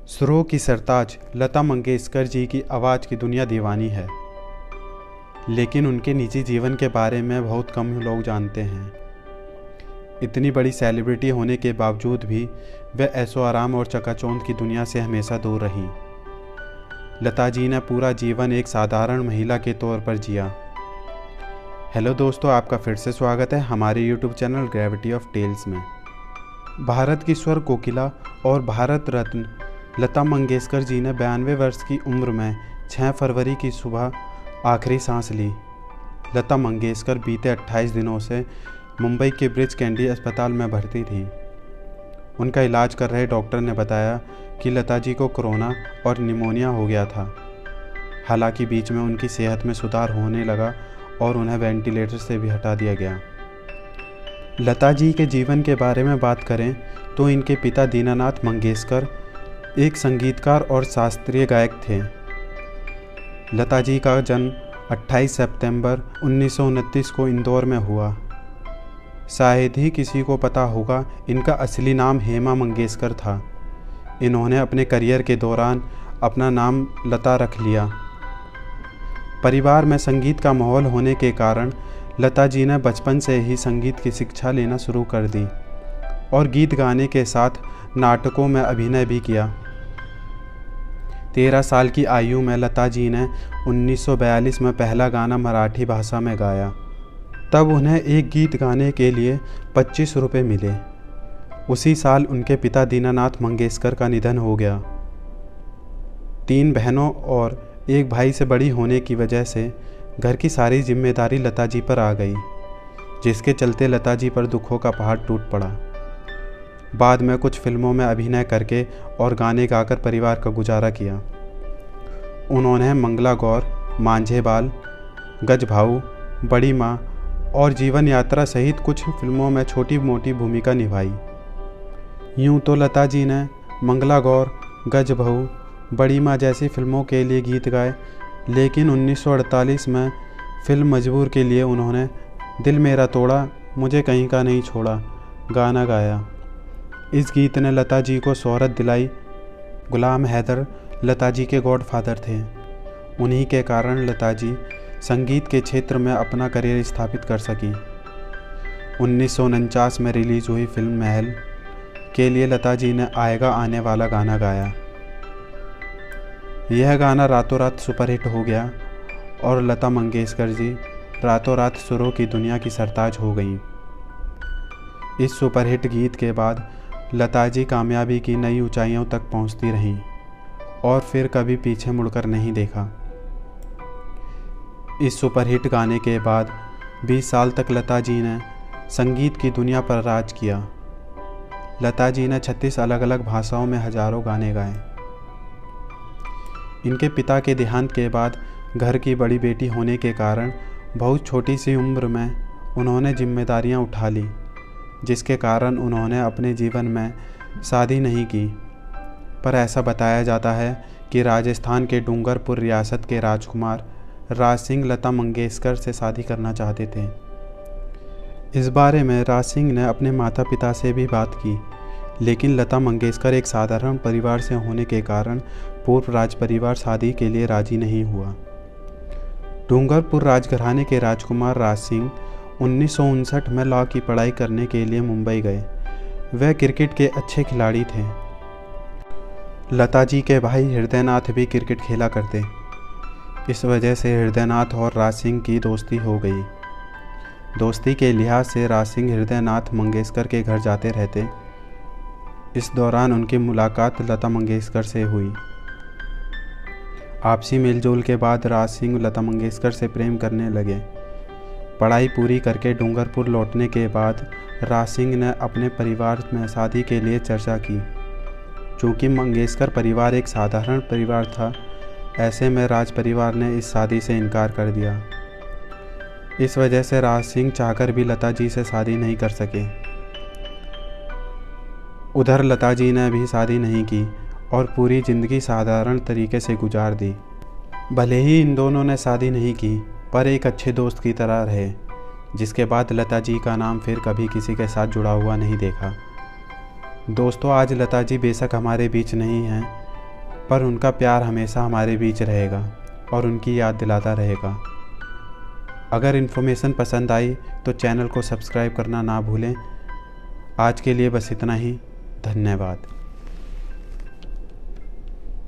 सुरों की सरताज लता मंगेशकर जी की आवाज़ की दुनिया दीवानी है, लेकिन उनके निजी जीवन के बारे में बहुत कम लोग जानते हैं। इतनी बड़ी सेलिब्रिटी होने के बावजूद भी वे ऐशो आराम और चकाचौंध की दुनिया से हमेशा दूर रहीं। लता जी ने पूरा जीवन एक साधारण महिला के तौर पर जिया। हेलो दोस्तों, आपका फिर से स्वागत है हमारे YouTube channel gravity of tales में। भारत की स्वर कोकिला और भारत रत्न लता मंगेशकर जी ने 92 वर्ष की उम्र में 6 फरवरी की सुबह आखिरी सांस ली। लता मंगेशकर बीते 28 दिनों से मुंबई के ब्रिज कैंडी अस्पताल में भर्ती थी। उनका इलाज कर रहे डॉक्टर ने बताया कि लता जी को कोरोना और निमोनिया हो गया था। हालांकि बीच में उनकी सेहत में सुधार होने लगा और उन्हें वेंटिलेटर से भी हटा दिया गया। लता जी के जीवन के बारे में बात करें तो इनके पिता दीनानाथ मंगेशकर एक संगीतकार और शास्त्रीय गायक थे। लता जी का जन्म 28 सितंबर 1929 को इंदौर में हुआ। शायद ही किसी को पता होगा, इनका असली नाम हेमा मंगेशकर था। इन्होंने अपने करियर के दौरान अपना नाम लता रख लिया। परिवार में संगीत का माहौल होने के कारण लता जी ने बचपन से ही संगीत की शिक्षा लेना शुरू कर दी और गीत गाने के साथ नाटकों में अभिनय भी किया। 13 साल की आयु में लता जी ने 1942 में पहला गाना मराठी भाषा में गाया। तब उन्हें एक गीत गाने के लिए 25 रुपये मिले। उसी साल उनके पिता दीनानाथ मंगेशकर का निधन हो गया। 3 बहनों और एक भाई से बड़ी होने की वजह से घर की सारी जिम्मेदारी लता जी पर आ गई, जिसके चलते लता जी पर दुखों का पहाड़ टूट पड़ा। बाद में कुछ फिल्मों में अभिनय करके और गाने गाकर परिवार का गुजारा किया। उन्होंने मंगला गौर, मांझे बाल, गज भाऊ, बड़ी माँ और जीवन यात्रा सहित कुछ फिल्मों में छोटी मोटी भूमिका निभाई। यूँ तो लता जी ने मंगला गौर, गज भाऊ, बड़ी माँ जैसी फिल्मों के लिए गीत गाए, लेकिन 1948 में फिल्म मजबूर के लिए उन्होंने दिल मेरा तोड़ा मुझे कहीं का नहीं छोड़ा गाना गाया। इस गीत ने लता जी को शोहरत दिलाई। गुलाम हैदर लता जी के गॉडफादर थे। उन्हीं के कारण लता जी संगीत के क्षेत्र में अपना करियर स्थापित कर सकी। 1949 में रिलीज हुई फिल्म महल के लिए लता जी ने आएगा आने वाला गाना गाया। यह गाना रातों रात सुपरहिट हो गया और लता मंगेशकर जी रातों रात सुरों की दुनिया की सरताज हो गईं। इस सुपरहिट गीत के बाद लता जी कामयाबी की नई ऊंचाइयों तक पहुंचती रहीं और फिर कभी पीछे मुड़कर नहीं देखा। इस सुपरहिट गाने के बाद 20 साल तक लता जी ने संगीत की दुनिया पर राज किया। लता जी ने 36 अलग अलग भाषाओं में हजारों गाने गाए। इनके पिता के देहांत के बाद घर की बड़ी बेटी होने के कारण बहुत छोटी सी उम्र में उन्होंने जिम्मेदारियां उठा ली, जिसके कारण उन्होंने अपने जीवन में शादी नहीं की। पर ऐसा बताया जाता है कि राजस्थान के डूंगरपुर रियासत के राजकुमार राज सिंह लता मंगेशकर से शादी करना चाहते थे। इस बारे में राज सिंह ने अपने माता पिता से भी बात की, लेकिन लता मंगेशकर एक साधारण परिवार से होने के कारण पूर्व राज परिवार शादी के लिए राजी नहीं हुआ। डूंगरपुर राजघराने के राजकुमार राज सिंह 1959 में लॉ की पढ़ाई करने के लिए मुंबई गए। वह क्रिकेट के अच्छे खिलाड़ी थे। लता जी के भाई हृदयनाथ भी क्रिकेट खेला करते। इस वजह से हृदयनाथ और राज सिंह की दोस्ती हो गई। दोस्ती के लिहाज से राज सिंह हृदयनाथ मंगेशकर के घर जाते रहते। इस दौरान उनकी मुलाकात लता मंगेशकर से हुई। आपसी मेलजोल के बाद राज सिंह लता मंगेशकर से प्रेम करने लगे। पढ़ाई पूरी करके डूंगरपुर लौटने के बाद राज सिंह ने अपने परिवार में शादी के लिए चर्चा की। चूँकि मंगेशकर परिवार एक साधारण परिवार था, ऐसे में राज परिवार ने इस शादी से इनकार कर दिया। इस वजह से राज सिंह चाहकर भी लता जी से शादी नहीं कर सके। उधर लता जी ने भी शादी नहीं की और पूरी ज़िंदगी साधारण तरीके से गुजार दी। भले ही इन दोनों ने शादी नहीं की, पर एक अच्छे दोस्त की तरह रहे, जिसके बाद लता जी का नाम फिर कभी किसी के साथ जुड़ा हुआ नहीं देखा। दोस्तों, आज लता जी बेशक हमारे बीच नहीं हैं, पर उनका प्यार हमेशा हमारे बीच रहेगा और उनकी याद दिलाता रहेगा। अगर इन्फॉर्मेशन पसंद आई तो चैनल को सब्सक्राइब करना ना भूलें। आज के लिए बस इतना ही। धन्यवाद।